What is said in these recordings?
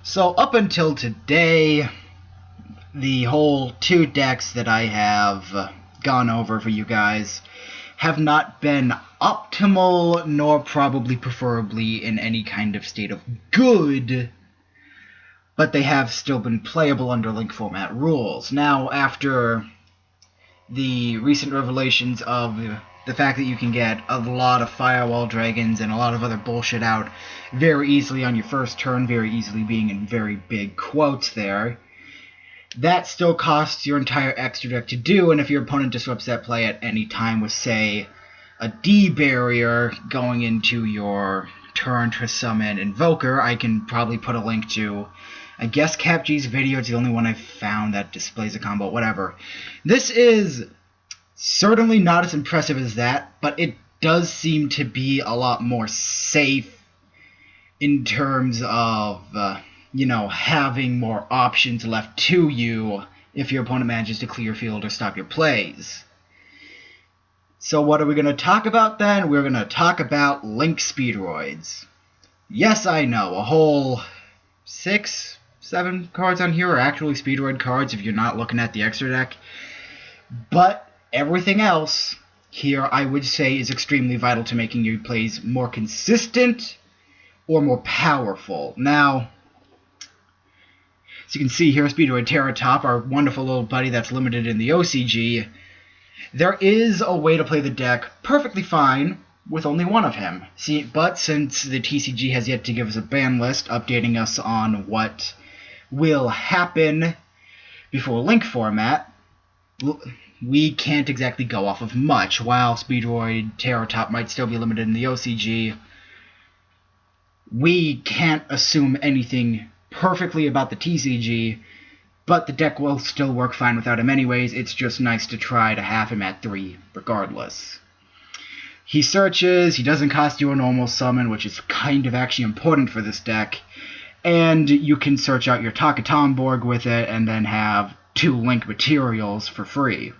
So up until today, the whole two decks that I have gone over for you guys have not been optimal, nor probably preferably in any kind of state of good, but they have still been playable under link format rules. Now, after the recent revelations of the fact that you can get a lot of firewall dragons and a lot of other bullshit out very easily on your first turn, very easily being in very big quotes there, that still costs your entire extra deck to do, and if your opponent disrupts that play at any time with, say, a D barrier going into your turn to summon Invoker, I can probably put a link to, I guess, CapG's video. It's the only one I've found that displays a combo, whatever. This is certainly not as impressive as that, but it does seem to be a lot more safe in terms of, having more options left to you if your opponent manages to clear your field or stop your plays. So what are we going to talk about then? We're going to talk about Link Speedroids. Yes, I know, a whole 6, 7 cards on here are actually Speedroid cards if you're not looking at the extra deck. But everything else here, I would say, is extremely vital to making your plays more consistent or more powerful. Now, as you can see here, Speedroid Terratop, our wonderful little buddy that's limited in the OCG, there is a way to play the deck perfectly fine with only one of him. But since the TCG has yet to give us a ban list updating us on what will happen before link format, we can't exactly go off of much. While Speedroid Terratop might still be limited in the OCG, we can't assume anything perfectly about the TCG, but the deck will still work fine without him anyways. It's just nice to try to have him at 3 regardless. He searches, he doesn't cost you a normal summon, which is kind of actually important for this deck, and you can search out your Takatomborg with it and then have 2 link materials for free.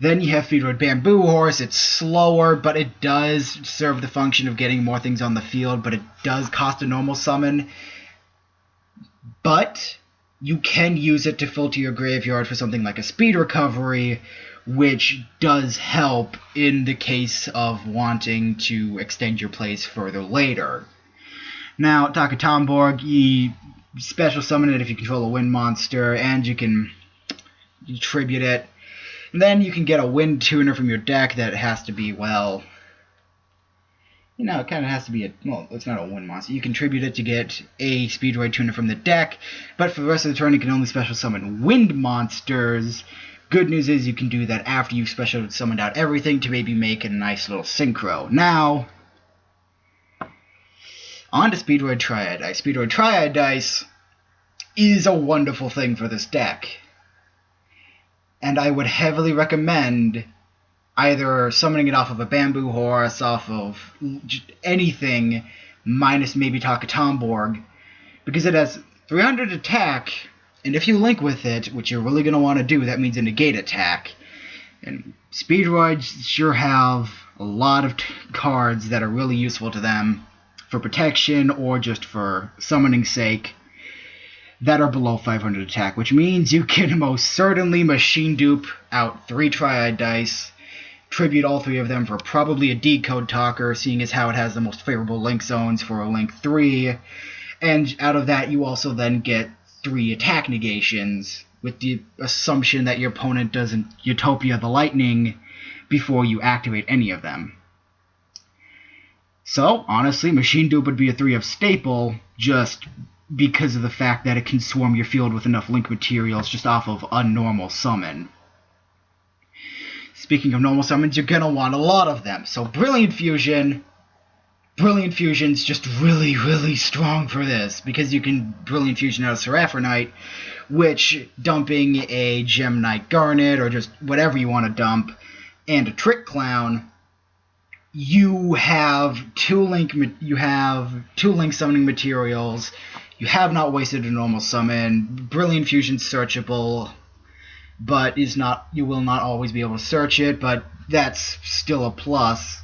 Then you have Speedroid Bamboo Horse. It's slower, but it does serve the function of getting more things on the field, but it does cost a normal summon. But you can use it to filter your graveyard for something like a Speed Recovery, which does help in the case of wanting to extend your plays further later. Now, Takatomborg, you special summon it if you control a wind monster, and you can tribute it. And then you can get a wind tuner from your deck that has to be, well, it kind of has to be it's not a wind monster. You can tribute it to get a Speedroid tuner from the deck, but for the rest of the turn you can only special summon wind monsters. Good news is you can do that after you've special summoned out everything to maybe make a nice little synchro. Now, on to Speedroid Triad Dice. Speedroid Triad Dice is a wonderful thing for this deck, and I would heavily recommend either summoning it off of a Bamboo Horse, off of anything, minus maybe Takatomborg, because it has 300 attack, and if you link with it, which you're really going to want to do, that means a negate attack. And Speedroids sure have a lot of cards that are really useful to them for protection or just for summoning sake that are below 500 attack, which means you can most certainly machine dupe out 3 Triad Dice, tribute all 3 of them for probably a Decode Talker, seeing as how it has the most favorable link zones for a link 3, and out of that you also then get 3 attack negations, with the assumption that your opponent doesn't Utopia the Lightning before you activate any of them. So, honestly, machine dupe would be a 3 of staple, just because of the fact that it can swarm your field with enough link materials just off of a normal summon. Speaking of normal summons, you're going to want a lot of them. So Brilliant Fusion's just really, really strong for this, because you can Brilliant Fusion out of Seraphonite, which, dumping a Gem Knight Garnet, or just whatever you want to dump, and a Trick Clown, you have 2 link summoning materials. You have not wasted a normal summon. Brilliant Fusion's searchable, but you will not always be able to search it, but that's still a plus.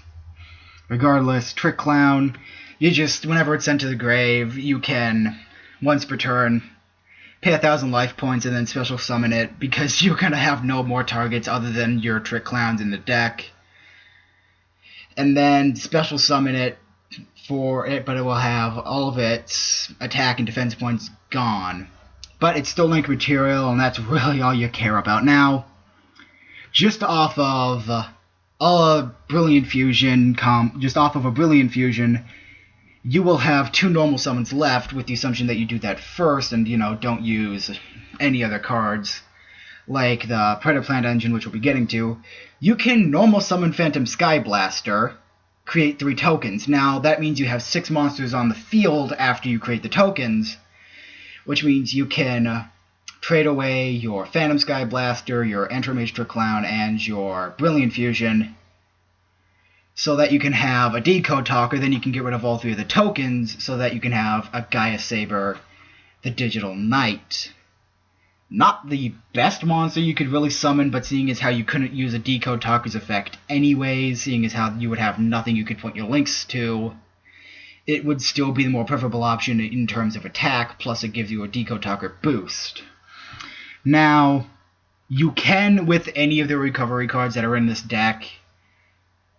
Regardless, Trick Clown You just, whenever it's sent to the grave, you can, once per turn, pay 1,000 life points and then special summon it, because you're going to have no more targets other than your Trick Clowns in the deck. And then special summon it for it, but it will have all of its attack and defense points gone. But it's still link material, and that's really all you care about. Now, just off of a Brilliant Fusion, you will have 2 normal summons left, with the assumption that you do that first and, don't use any other cards, like the Predator Plant Engine, which we'll be getting to. You can normal summon Phantom Sky Blaster, create 3 tokens. Now, that means you have 6 monsters on the field after you create the tokens, which means you can trade away your Phantom Sky Blaster, your Antromage Trick Clown, and your Brilliant Fusion, so that you can have a Decode Talker. Then you can get rid of all 3 of the tokens, so that you can have a Gaia Saber, the Digital Knight. Not the best monster you could really summon, but seeing as how you couldn't use a Decode Talker's effect anyways, seeing as how you would have nothing you could point your links to, it would still be the more preferable option in terms of attack, plus it gives you a Decode Talker boost. Now, you can, with any of the recovery cards that are in this deck,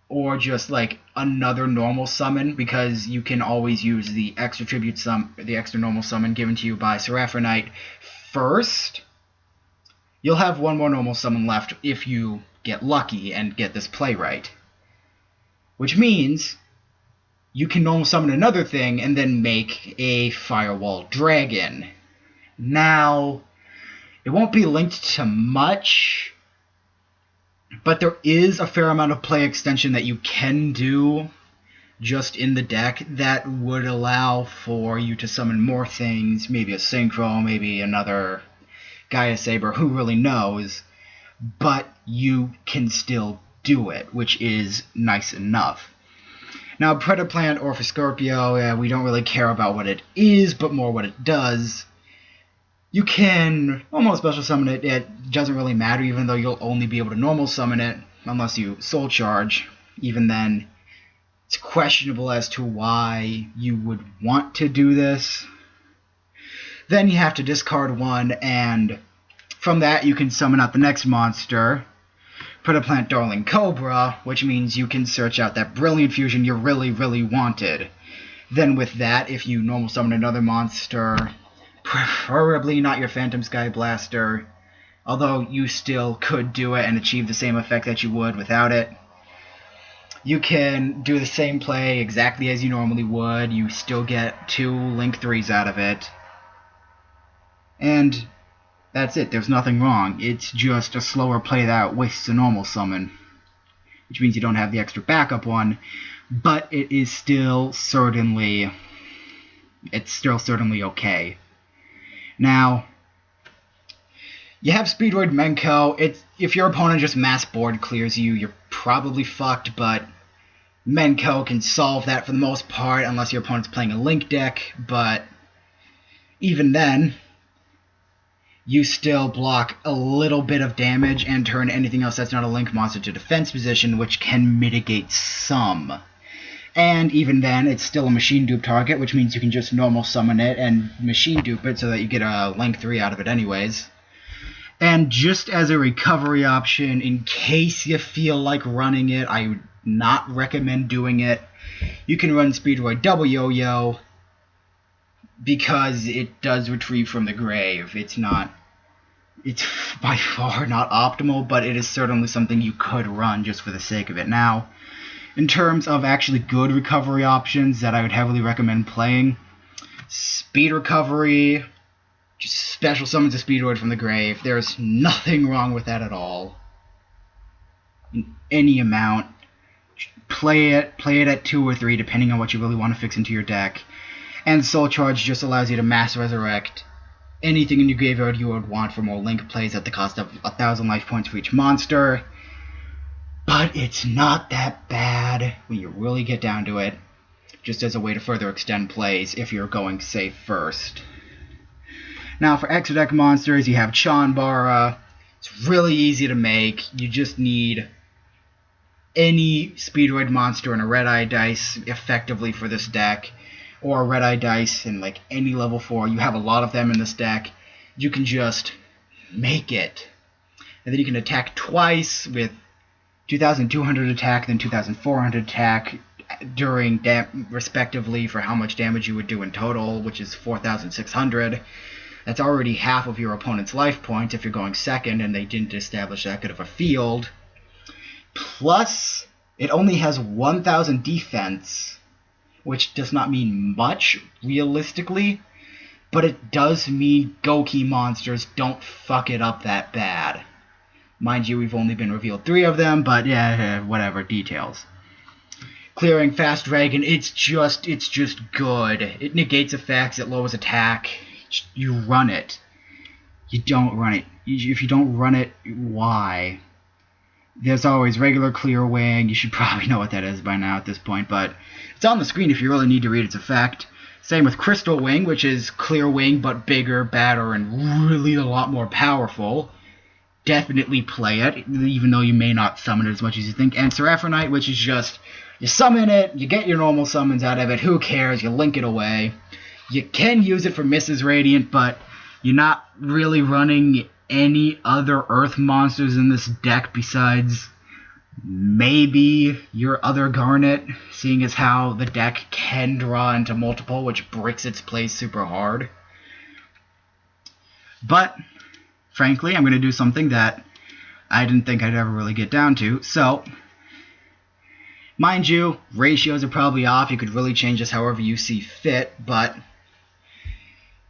or just like another normal summon, because you can always use the extra normal summon given to you by Seraphonite first. You'll have 1 more normal summon left if you get lucky and get this play right. Which means you can normal summon another thing and then make a Firewall Dragon. Now, it won't be linked to much, but there is a fair amount of play extension that you can do just in the deck that would allow for you to summon more things, maybe a Synchro, maybe another Gaia Saber, who really knows, but you can still do it, which is nice enough. Now, Predator Plant or for Scorpio, we don't really care about what it is, but more what it does. You can almost special summon it. It doesn't really matter, even though you'll only be able to normal summon it unless you soul charge. Even then, it's questionable as to why you would want to do this. Then you have to discard 1, and from that you can summon out the next monster, Predator Plant Darling Cobra, which means you can search out that Brilliant Fusion you really, really wanted. Then with that, if you normal summon another monster, preferably not your Phantom Sky Blaster, although you still could do it and achieve the same effect that you would without it. You can do the same play exactly as you normally would. You still get 2 Link 3s out of it. And that's it. There's nothing wrong. It's just a slower play that wastes a normal summon, which means you don't have the extra backup one, but it is still certainly okay. Now, you have Speedroid Menko. If your opponent just mass board clears you, you're probably fucked, but Menko can solve that for the most part, unless your opponent's playing a Link deck, but even then, you still block a little bit of damage and turn anything else that's not a Link monster to defense position, which can mitigate some. And even then, it's still a machine dupe target, which means you can just normal summon it and machine dupe it so that you get a Link 3 out of it anyways. And just as a recovery option, in case you feel like running it, I would not recommend doing it. You can run Speedroid Double Yo-Yo, because it does retrieve from the grave. It's by far not optimal, but it is certainly something you could run just for the sake of it. Now, in terms of actually good recovery options that I would heavily recommend playing, Speed Recovery, just special summons a Speedroid from the grave. There's nothing wrong with that at all. In any amount. Play it at 2 or 3, depending on what you really want to fix into your deck. And Soul Charge just allows you to mass resurrect anything in your graveyard you would want for more Link plays at the cost of 1,000 life points for each monster. But it's not that bad when you really get down to it, just as a way to further extend plays if you're going safe first. Now for extra deck monsters, you have Chanbara. It's really easy to make. You just need any Speedroid monster in a red-eye dice effectively for this deck, or a red-eye dice in like any level 4. You have a lot of them in this deck. You can just make it. And then you can attack twice with 2,200 attack, then 2,400 attack during respectively for how much damage you would do in total, which is 4,600. That's already half of your opponent's life points if you're going second and they didn't establish that good of a field. Plus, it only has 1,000 defense, which does not mean much realistically, but it does mean Goki monsters don't fuck it up that bad. Mind you, we've only been revealed 3 of them, but yeah, whatever, details. Clearing Fast Dragon, it's just good. It negates effects, it lowers attack. You run it. You don't run it. If you don't run it, why? There's always regular Clear Wing. You should probably know what that is by now at this point, but it's on the screen if you really need to read its effect. Same with Crystal Wing, which is Clear Wing, but bigger, badder, and really a lot more powerful. Definitely play it, even though you may not summon it as much as you think. And Seraphonite, which is just, you summon it, you get your normal summons out of it, who cares, you link it away. You can use it for Mrs. Radiant, but you're not really running any other Earth monsters in this deck besides maybe your other Garnet, seeing as how the deck can draw into multiple, which breaks its play super hard. But frankly, I'm going to do something that I didn't think I'd ever really get down to. So, mind you, ratios are probably off. You could really change this however you see fit, but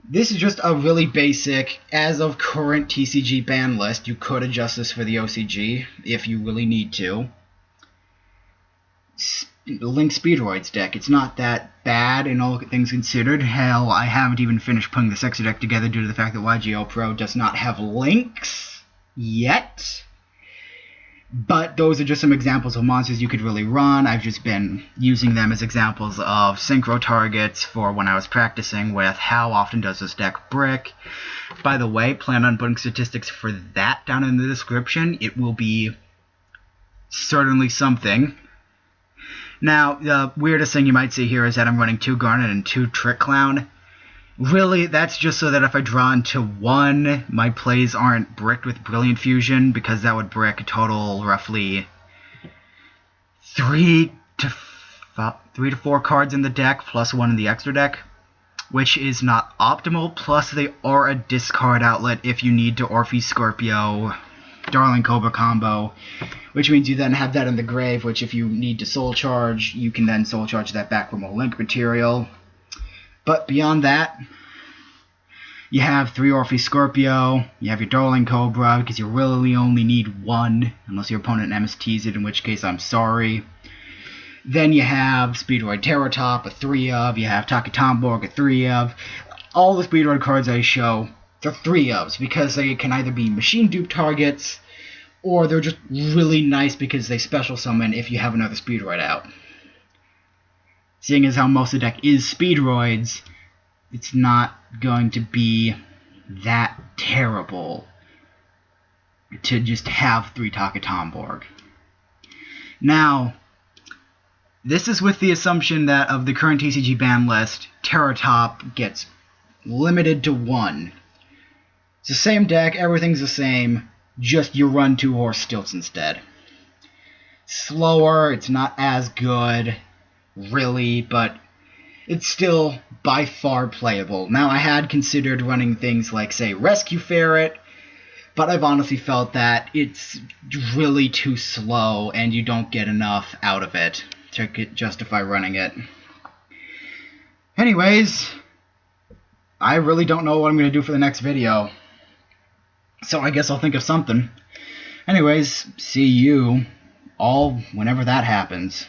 this is just a really basic, as of current TCG ban list. You could adjust this for the OCG if you really need to. Link Speedroids deck. It's not that bad in all things considered. Hell, I haven't even finished putting the Sexy deck together due to the fact that YGO Pro does not have links yet. But those are just some examples of monsters you could really run. I've just been using them as examples of synchro targets for when I was practicing with how often does this deck brick. By the way, plan on putting statistics for that down in the description. It will be certainly something. Now, the weirdest thing you might see here is that I'm running 2 Garnet and 2 Trick Clown. Really, that's just so that if I draw into 1, my plays aren't bricked with Brilliant Fusion, because that would brick a total roughly 3 to 4 cards in the deck, plus 1 in the extra deck, which is not optimal. Plus, they are a discard outlet if you need to Orpheus Scorpio, Darling Cobra combo, which means you then have that in the grave, which if you need to Soul Charge, you can then Soul Charge that back from a link material. But beyond that, you have 3 Orpheus Scorpio, you have your Darling Cobra, because you really only need 1, unless your opponent MSTs it, in which case I'm sorry. Then you have Speedroid Terratop, a 3 of, you have Takatomborg, a 3 of. All the Speedroid cards I show, they're 3 ofs, because they can either be machine dupe targets, or they're just really nice because they special summon if you have another Speedroid out. Seeing as how most of the deck is Speedroids, it's not going to be that terrible to just have 3 Takatomborg. Now, this is with the assumption that of the current TCG ban list, Terratop gets limited to 1. It's the same deck, everything's the same, just you run 2 Horse Stilts instead. Slower, it's not as good, really, but it's still by far playable. Now, I had considered running things like, say, Rescue Ferret, but I've honestly felt that it's really too slow and you don't get enough out of it to justify running it. Anyways, I really don't know what I'm going to do for the next video, so I guess I'll think of something. Anyways, see you all whenever that happens.